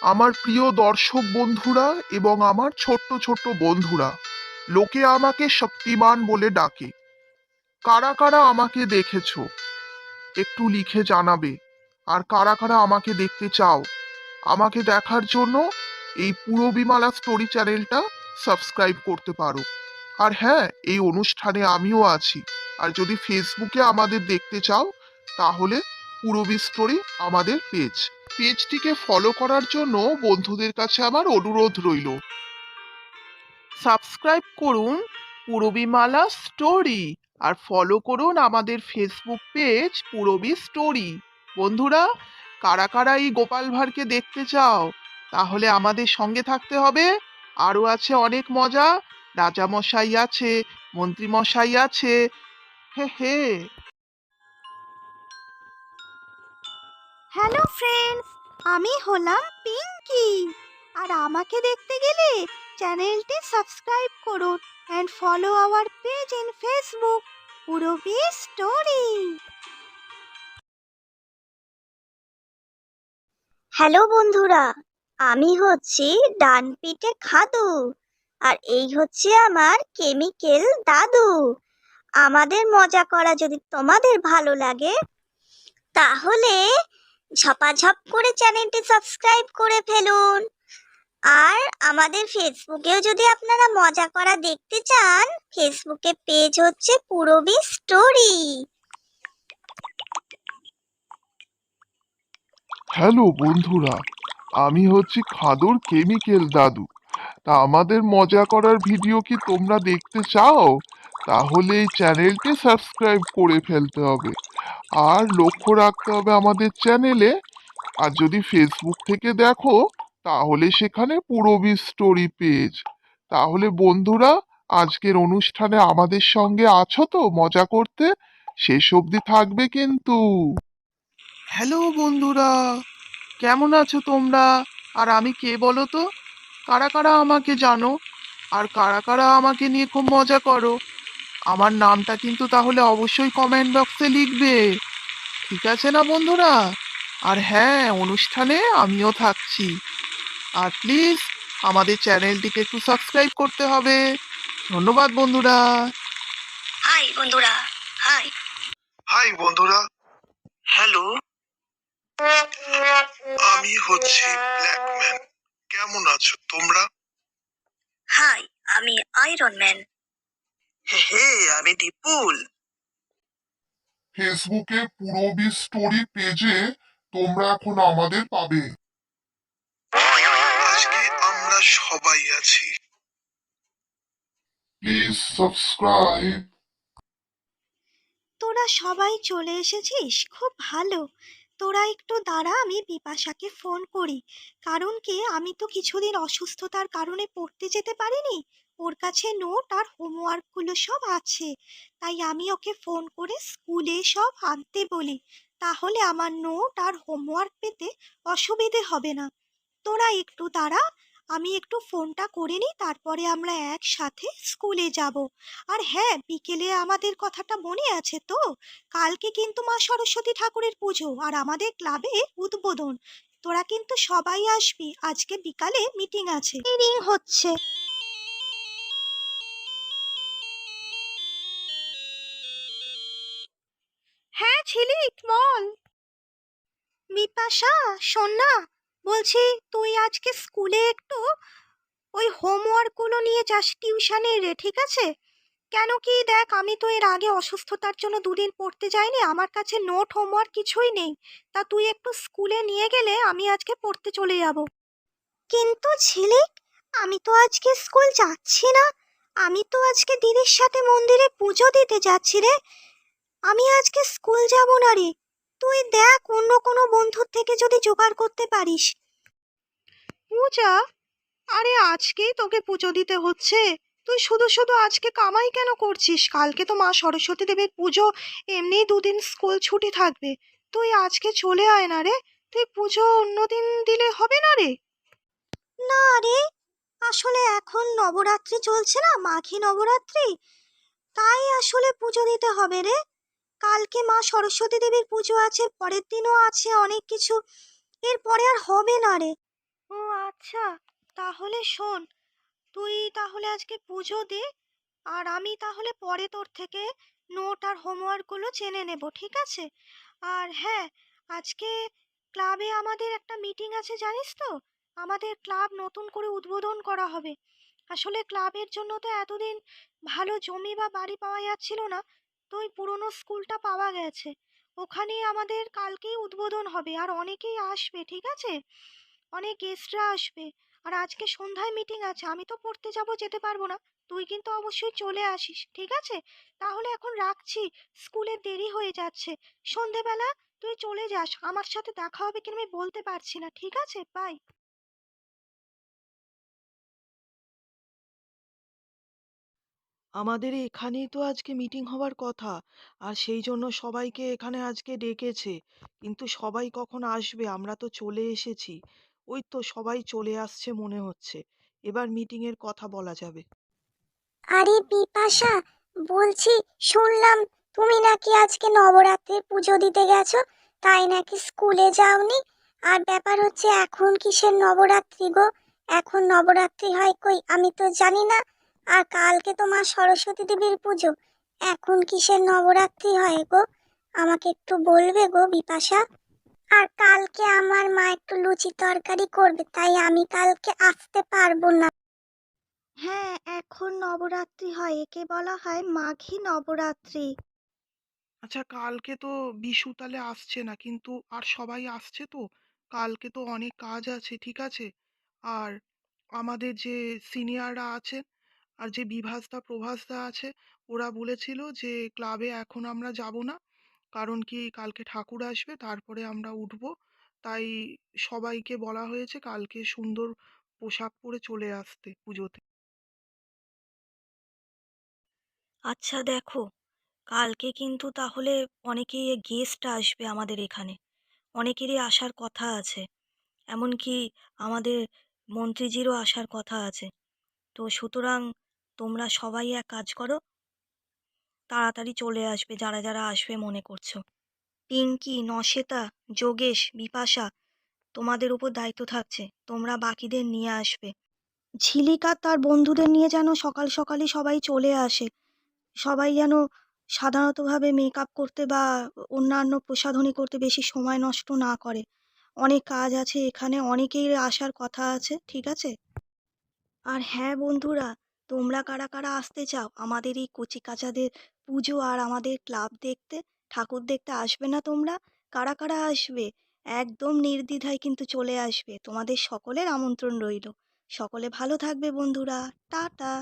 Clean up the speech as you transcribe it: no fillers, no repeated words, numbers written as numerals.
আমার প্রিয় দর্শক বন্ধুরা এবং আমার ছোট্ট ছোট্ট বন্ধুরা, লোকে আমাকে শক্তিমান বলে ডাকে। কারা কারা আমাকে দেখেছো একটু লিখে জানাবে। আর কারা কারা আমাকে দেখতে চাও, আমাকে দেখার জন্য এই পুরবিমালা স্টোরি চ্যানেলটা সাবস্ক্রাইব করতে পারো। আর হ্যাঁ, এই অনুষ্ঠানে আমিও আছি। আর যদি ফেসবুকে আমাদের দেখতে চাও, তাহলে পুরবি স্টোরি আমাদের পেজটিকে ফলো করার জন্য বন্ধুদের কাছে আমার অনুরোধ রইল। সাবস্ক্রাইব করুন পুরবিমালা স্টোরি আর ফলো করুন আমাদের ফেসবুক পেজ পুরবি স্টোরি। বন্ধুরা, কারা কারা এই গোপাল ভাঁড়কে দেখতে চাও, তাহলে আমাদের সঙ্গে থাকতে হবে। আরও আছে অনেক মজা। রাজা মশাই আছে, মন্ত্রী মশাই আছে। হে হে। হ্যালো ফ্রেন্ডস, আমি হলাম পিঙ্কি। আর আমাকে দেখতে গেলে চ্যানেলটি সাবস্ক্রাইব করুন and follow our page in Facebook Purabi story. Hello বন্ধুরা, আমি হচ্ছি ডানপিটে খাদু, আর এই হচ্ছে আমার কেমিক্যাল দাদু। আমাদের মজা করা যদি তোমাদের ভালো লাগে, তাহলে ঝপাঝপ করে চ্যানেলটি সাবস্ক্রাইব করে ফেলুন। আর আমাদের ফেসবুকেও যদি আপনারা মজা করা দেখতে চান, ফেসবুকে পেজ হচ্ছে পুরবি স্টোরি। হ্যালো বন্ধুরা, আমি হচ্ছি খাদর কেমিক্যাল দাদু। তা আমাদের মজা করার ভিডিও কি তোমরা দেখতে চাও? তাহলে এই চ্যানেলটি সাবস্ক্রাইব করে ফেলতে হবে। আর লক্ষ্য রাখতে হবে আমাদের চ্যানেলে। আর যদি ফেসবুক থেকে দেখো, তাহলে সেখানে পুরবি স্টোরি পেজ। তাহলে বন্ধুরা, আজকের অনুষ্ঠানে আমাদের সঙ্গে আছো তো মজা করতে? শেষ অবধি থাকবে কিন্তু। হ্যালো বন্ধুরা, কেমন আছো তোমরা? আর আমি কে বলো তো? কারা কারা আমাকে জানো? আর কারা কারা আমাকে নিয়ে খুব মজা করো? আমার নামটা কিন্তু তাহলে অবশ্যই কমেন্ট বক্সে লিখবে। ঠিক আছে না বন্ধুরা? আর হ্যাঁ, অনুষ্ঠানে আমিও থাকছি। আর প্লিজ আমাদের চ্যানেলটিকে একটু সাবস্ক্রাইব করতে হবে। ধন্যবাদ বন্ধুরা। হাই বন্ধুরা, হাই। হাই বন্ধুরা। হ্যালো, আমি হচ্ছি ব্ল্যাকম্যান। কেমন আছো তোমরা? হাই, আমি আয়রন ম্যান। হে হে, আমি দীপুল। ফেসবুকে পুরবি স্টোরি পেজে তোমরা এখন আমাদের পাবে। আজকে আমরা সবাই আছি। Please subscribe. তোরা সবাই চলে এসেছিস, খুব ভালো। তোরা একটু দাঁড়া, আমি বিপাশাকে ফোন করি। কারণ কি, আমি তো কিছুদিন অসুস্থতার কারণে পড়তে যেতে পারিনি। ওর কাছে নোট আর হোমওয়ার্কগুলো সব আছে। তাই আমি ওকে ফোন করে স্কুলে সব আনতে বলি। তাহলে আমার নোট আর হোমওয়ার্ক পেতে অসুবিধে হবে না। তোরা একটু দাঁড়া, আমি একটু ফোনটা করে নিই, তারপরে আমরা একসাথে স্কুলে যাব। আর হ্যাঁ, বিকেলে আমাদের কথাটা মনে আছে তো? কালকে কিন্তু মা সরস্বতী ঠাকুরের পুজো আর আমাদের ক্লাবে উদ্বোধন। তোরা কিন্তু সবাই আসবি, আজকে বিকালে মিটিং আছে। রিং হচ্ছে। হ্যাঁ ঝিলিক, বল। বিপাশা, শোন না, বলছি তুই আজকে স্কুলে একটু ওই হোমওয়ার্কগুলো নিয়ে যাস টিউশনে রে, ঠিক আছে? কেন কি দেখ, আমি তো এর আগে অসুস্থতার জন্য দুদিন পড়তে যাইনি, আমার কাছে নোট হোমওয়ার্ক কিছুই নেই। তা তুই একটু স্কুলে নিয়ে গেলে আমি আজকে পড়তে চলে যাব। কিন্তু ঝিলিক, আমি তো আজকে স্কুল যাচ্ছি না। আমি তো আজকে দিদির সাথে মন্দিরে পুজো দিতে যাচ্ছি রে। আমি আজকে স্কুল যাব না রে। তুই দেখ অন্য কোনো বন্ধুর থেকে যদি জোগাড় করতে পারিস। পূজা, আরে আজকেই তোকে পুজো দিতে হচ্ছে? তুই শুধু শুধু আজকে কামাই কেন করছিস? কালকে তো মা সরস্বতী দেবীর পুজো, এমনিই দুদিন স্কুল ছুটি থাকবে। তুই আজকে চলে আয় না রে। তুই পুজো অন্যদিন দিলে হবে না রে? না রে, আসলে এখন নবরাত্রি চলছে না, মাঘী নবরাত্রি। তাই আসলে পুজো দিতে হবে রে। কালকে মা সরস্বতী দেবীর পুজো আছে, পরের দিনও আছে অনেক কিছু। এরপরে আর হবে না রে। ও আচ্ছা, তাহলে শোন, তুই তাহলে আজকে পুজো দে, আর আমি তাহলে পরে তোর থেকে নোট আর হোমওয়ার্কগুলো জেনে নেব, ঠিক আছে? আর হ্যাঁ, আজকে ক্লাবে আমাদের একটা মিটিং আছে, জানিস তো? আমাদের ক্লাব নতুন করে উদ্বোধন করা হবে। আসলে ক্লাবের জন্য তো এতদিন ভালো জমি বা বাড়ি পাওয়া যাচ্ছিল না, তো ওই পুরনো স্কুলটা পাওয়া গেছে। ওখানেই আমাদের কালকেই উদ্বোধন হবে, আর অনেকেই আসবে, ঠিক আছে? অনেক গেস্টরা আসবে। আর আজকে সন্ধ্যায় মিটিং আছে, আমি তো পড়তে যাব, যেতে পারবো না। তুই কিন্তু অবশ্যই চলে আসিস, ঠিক আছে? তাহলে এখন রাখছি, স্কুলে দেরি হয়ে যাচ্ছে। সন্ধেবেলা তুই চলে যাস, আমার সাথে দেখা হবে কিনা আমি বলতে পারছি না, ঠিক আছে? বাই। আমাদের এখানেই তো আজকে মিটিং হওয়ার কথা, আর সেই জন্য সবাইকে এখানে আজকে ডেকেছে। কিন্তু সবাই কখন আসবে, আমরা তো চলে এসেছি। ওই তো সবাই চলে আসছে মনে হচ্ছে। এবার মিটিং এর কথা বলা যাবে। আরে বিপাশা, বলছি, শুনলাম তুমি নাকি আজকে নবরাত্রির পুজো দিতে গেছো, তাই নাকি স্কুলে যাওনি? আর ব্যাপার হচ্ছে, এখন কিসের নবরাত্রি গো? এখন নবরাত্রি হয় কই, আমি তো জানি না। আর কালকে তো মা সরস্বতী দেবীর পুজো, এখন কিসের নবরাত্রি হয় গো? আমাকে একটু বলবে গো বিপাশা? আর কালকে আমার মা একটু লুচি তরকারি করবে, তাই আমি কালকে আসতে পারবো না। হ্যাঁ, এখন নবরাত্রি হয়, একে বলা হয় মাঘী নবরাত্রি। আচ্ছা, কালকে তো বিশু তাহলে আসছে না, কিন্তু আর সবাই আসছে তো? কালকে তো অনেক কাজ আছে, ঠিক আছে? আর আমাদের যে সিনিয়ররা আছেন, আর যে বিভাসদা প্রভাসদা আছে, ওরা বলেছিল যে ক্লাবে এখন আমরা যাব না, কারণ কি কালকে ঠাকুর আসবে, তারপরে আমরা উঠবো। তাই সবাইকে বলা হয়েছে কালকে সুন্দর পোশাক পরে চলে আসতে পুজোতে। আচ্ছা দেখো, কালকে কিন্তু তাহলে অনেকেই গেস্ট আসবে আমাদের এখানে, অনেকেরই আসার কথা আছে। এমনকি আমাদের মন্ত্রীজিরও আসার কথা আছে। তো সুতরাং তোমরা সবাই এক কাজ করো, তাড়াতাড়ি চলে আসবে যারা যারা আসবে মনে করছো। পিঙ্কি, নশেতা, যোগেশ, বিপাশা, তোমাদের উপর দায়িত্ব থাকছে, তোমরা বাকিদের নিয়ে আসবে। ঝিলিকা তার বন্ধুদের নিয়ে যেন সকাল সকালই সবাই চলে আসে। সবাই যেন সাধারণতভাবে মেকআপ করতে বা অন্যান্য প্রসাধনী করতে বেশি সময় নষ্ট না করে। অনেক কাজ আছে এখানে, অনেকেই আসার কথা আছে, ঠিক আছে? আর হ্যাঁ বন্ধুরা, তোমরা কারা কারা আসতে চাও আমাদের এই কচিকাঁচাদের পুজো আর আমাদের ক্লাব দেখতে, ঠাকুর দেখতে আসবে না তোমরা? কারা কারা আসবে? একদম নির্দ্বিধায় কিন্তু চলে আসবে, তোমাদের সকলের আমন্ত্রণ রইল। সকলে ভালো থাকবে বন্ধুরা, টাটা।